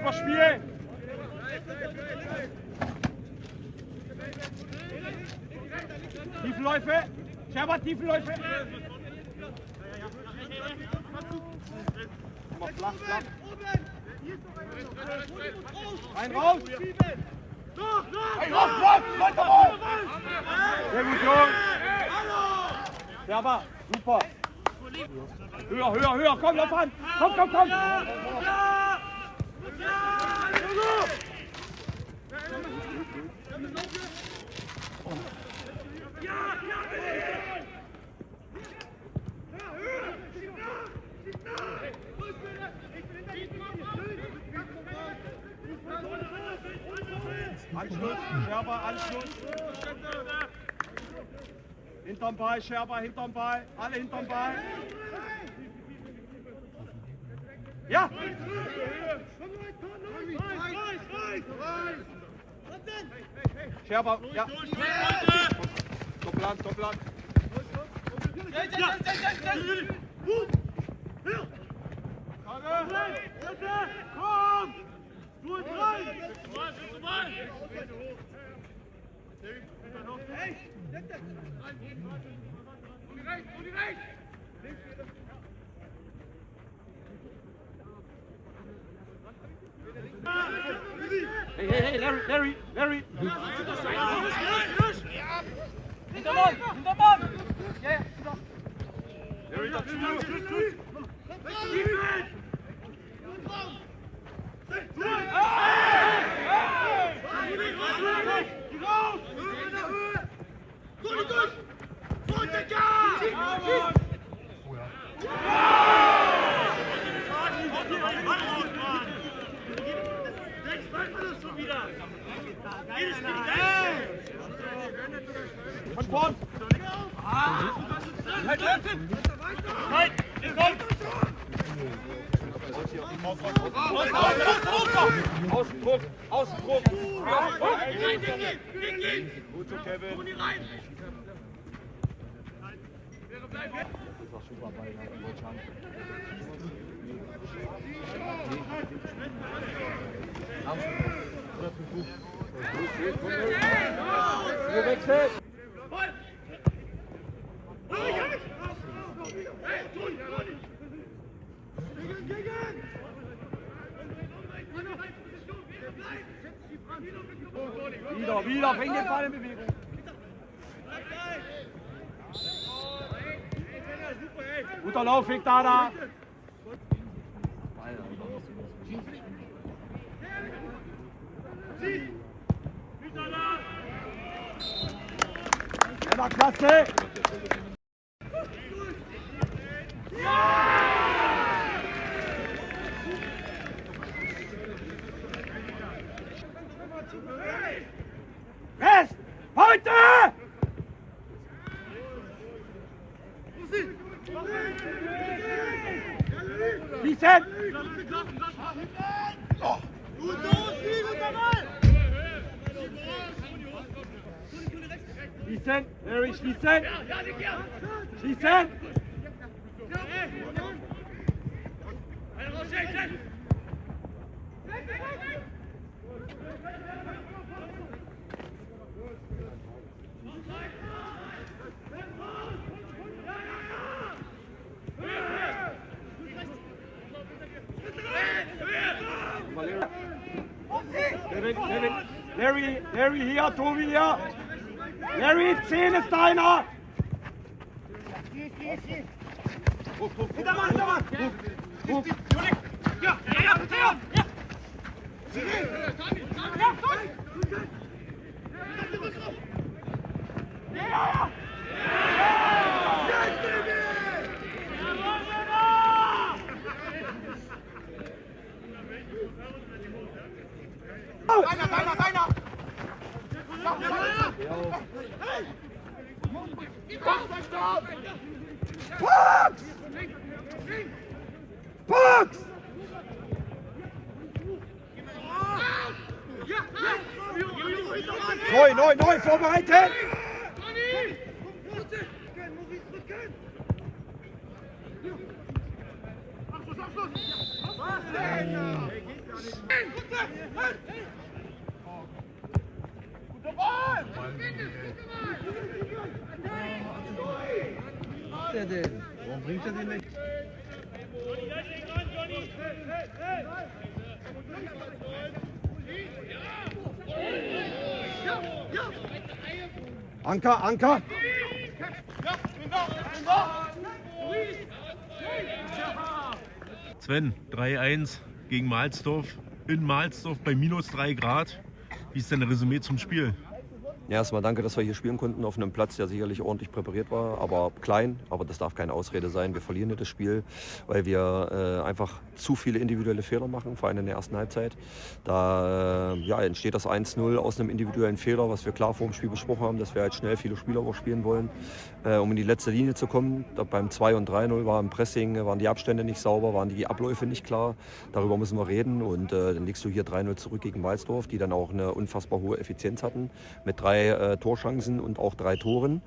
Überspiel! Tiefenläufe! Scherber, Tiefenläufe! Mal flach. Rein, raus! Hey, raus! Weiter raus! Sehr gut, Jungs! Scherber, super! Höher! Komm, lauf an! Komm! Anschluss, Scherber, Anschluss. Hinterm Ball, Scherber, hinterm Ball. Alle hinterm Ball. Ja! Scherber, ja. Stoppland. Komm! Du und rein! Hey, Larry! Hintermann! Ja, Larry, dazu! Von vorn! Nein! Außendruck! Gut so, Kevin! Das war super bei Deutschland. Gewechselt! Wieder, bring den Ball in Bewegung. Guter Laufweg da. Ja, klasse. Rest! Heute! Schießen! Schließen! Larry, schließen! Schließen! Larry hier, Tobi hier. Larry, 10 ist deiner. Hintermann. Ja. Deiner! Pucks! Neu, vorbereitet! er den? Warum bringt er den nicht? Anker, Anker! Sven, 3-1 gegen Mahlsdorf, in Mahlsdorf bei minus 3 Grad. Wie ist dein Resümee zum Spiel? Ja, erstmal danke, dass wir hier spielen konnten auf einem Platz, der sicherlich ordentlich präpariert war, aber klein. Aber das darf keine Ausrede sein. Wir verlieren nicht das Spiel, weil wir einfach zu viele individuelle Fehler machen, vor allem in der ersten Halbzeit. Da entsteht das 1-0 aus einem individuellen Fehler, was wir klar vor dem Spiel besprochen haben, dass wir halt schnell viele Spieler überspielen wollen, um in die letzte Linie zu kommen. Beim 2 und 3-0 war im Pressing, waren die Abstände nicht sauber, waren die Abläufe nicht klar. Darüber müssen wir reden. Und dann liegst du hier 3-0 zurück gegen Mahlsdorf, die dann auch eine unfassbar hohe Effizienz hatten, mit 3 Torchancen und auch 3 Toren.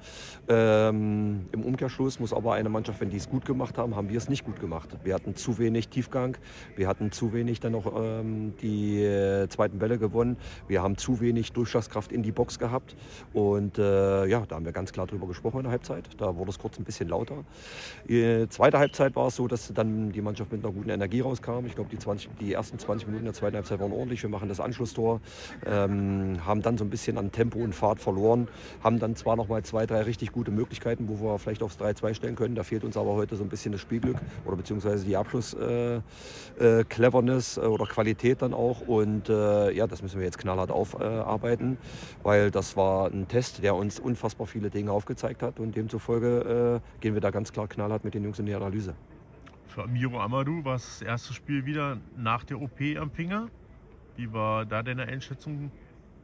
Im Umkehrschluss muss aber eine Mannschaft, wenn die es gut gemacht haben, haben wir es nicht gut gemacht. Wir hatten zu wenig Tiefgang, wir hatten zu wenig dann noch die zweiten Bälle gewonnen, wir haben zu wenig Durchschlagskraft in die Box gehabt und da haben wir ganz klar drüber gesprochen in der Halbzeit. Da wurde es kurz ein bisschen lauter. Zweite Halbzeit war es so, dass dann die Mannschaft mit einer guten Energie rauskam. Ich glaube, die ersten 20 Minuten der zweiten Halbzeit waren ordentlich. Wir machen das Anschlusstor, haben dann so ein bisschen an Tempo und Fahrt verloren, haben dann zwar noch mal 2, 3 richtig gute Möglichkeiten, wo wir vielleicht aufs 3-2 stellen können. Da fehlt uns aber heute so ein bisschen das Spielglück oder beziehungsweise die Abschluss-Cleverness oder Qualität dann auch. Und das müssen wir jetzt knallhart aufarbeiten, weil das war ein Test, der uns unfassbar viele Dinge aufgezeigt hat und demzufolge gehen wir da ganz klar knallhart mit den Jungs in die Analyse. Für Amiro Amadou war es das erste Spiel wieder nach der OP am Finger. Wie war da deine Einschätzung?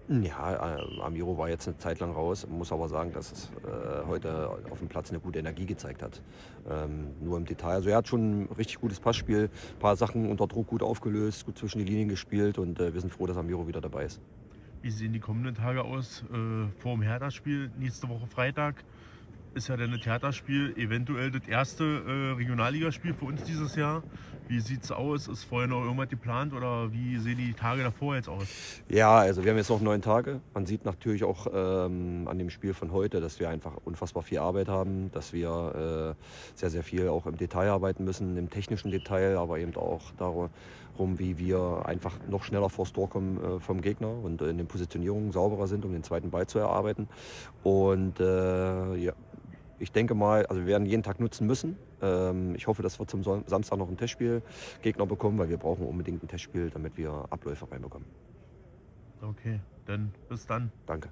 Ja, Amiro war jetzt eine Zeit lang raus, muss aber sagen, dass es heute auf dem Platz eine gute Energie gezeigt hat. Nur im Detail. Also er hat schon ein richtig gutes Passspiel, ein paar Sachen unter Druck gut aufgelöst, gut zwischen die Linien gespielt und wir sind froh, dass Amiro wieder dabei ist. Wie sehen die kommenden Tage aus vor dem Hertha-Spiel? Nächste Woche Freitag ist ja dann das Hertha-Spiel, eventuell das erste Regionalligaspiel für uns dieses Jahr. Wie sieht es aus? Ist vorher noch irgendwas geplant oder wie sehen die Tage davor jetzt aus? Ja, also wir haben jetzt noch 9 Tage. Man sieht natürlich auch an dem Spiel von heute, dass wir einfach unfassbar viel Arbeit haben, dass wir sehr, sehr viel auch im Detail arbeiten müssen, im technischen Detail, aber eben auch darum, wie wir einfach noch schneller vors Tor kommen vom Gegner und in den Positionierungen sauberer sind, um den zweiten Ball zu erarbeiten. Und ich denke mal, also wir werden jeden Tag nutzen müssen. Ich hoffe, dass wir zum Samstag noch ein Testspiel Gegner bekommen, weil wir brauchen unbedingt ein Testspiel, damit wir Abläufe reinbekommen. Okay, dann bis dann. Danke.